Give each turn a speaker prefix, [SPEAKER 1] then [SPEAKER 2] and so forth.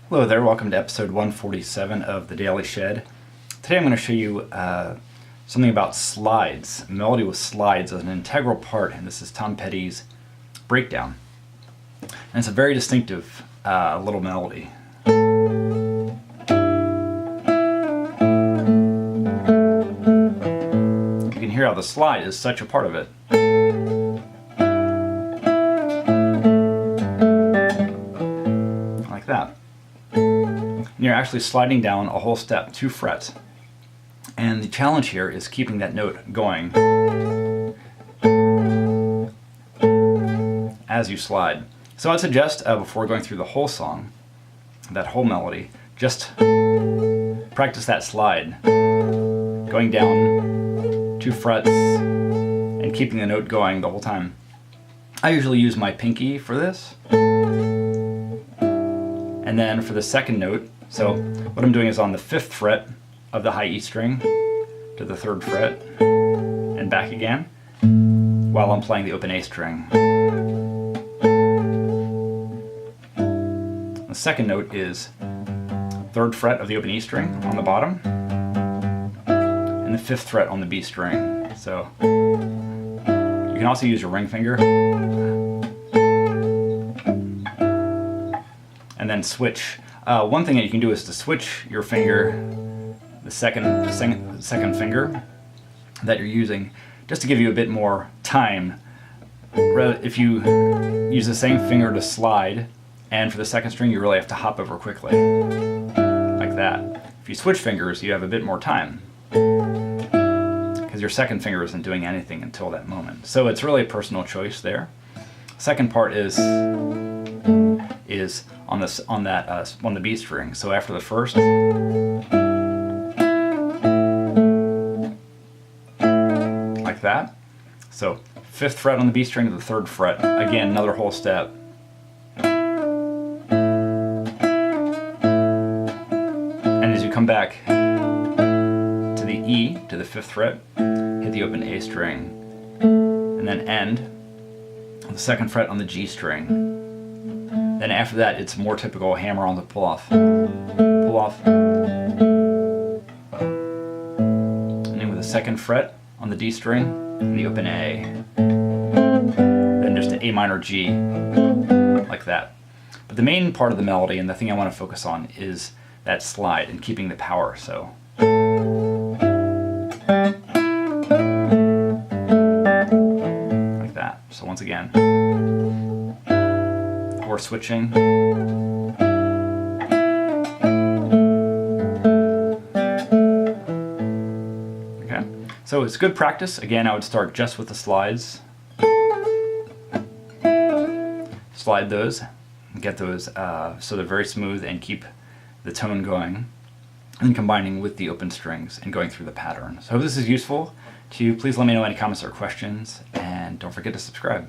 [SPEAKER 1] Hello there, welcome to episode 147 of the Daily Shed. Today I'm going to show you something about slides, melody with slides as an integral part, and this is Tom Petty's Breakdown. And it's a very distinctive little melody. You can hear how the slide is such a part of it. Like that. You're actually sliding down a whole step, 2 frets. And the challenge here is keeping that note going as you slide. So I'd suggest, before going through the whole song, that whole melody, just practice that slide, going down 2 frets and keeping the note going the whole time. I usually use my pinky for this. And then for the second note, so what I'm doing is on the 5th fret of the high E string to the 3rd fret and back again while I'm playing the open A string. The second note is 3rd fret of the open E string on the bottom and the 5th fret on the B string. So you can also use your ring finger and then switch. One thing that you can do is to switch your finger, the second finger that you're using, just to give you a bit more time. If you use the same finger to slide, and for the second string you really have to hop over quickly, like that. If you switch fingers, you have a bit more time, because your second finger isn't doing anything until that moment. So it's really a personal choice there. Second part is on the B string. So after the first, like that. So 5th fret on the B string to the 3rd fret. Again, another whole step. And as you come back to the E, to the 5th fret, hit the open A string, and then end on the 2nd fret on the G string. Then after that, it's more typical hammer on the pull off. Pull off. And then with the 2nd fret on the D string and the open A. Then just an A minor G, like that. But the main part of the melody, and the thing I want to focus on, is that slide and keeping the power. So like that. So once again, or switching. Okay, so it's good practice. Again, I would start just with the slides. Slide those, and get those so they're very smooth and keep the tone going, and combining with the open strings and going through the pattern. So I hope this is useful to you. Please let me know any comments or questions, and don't forget to subscribe.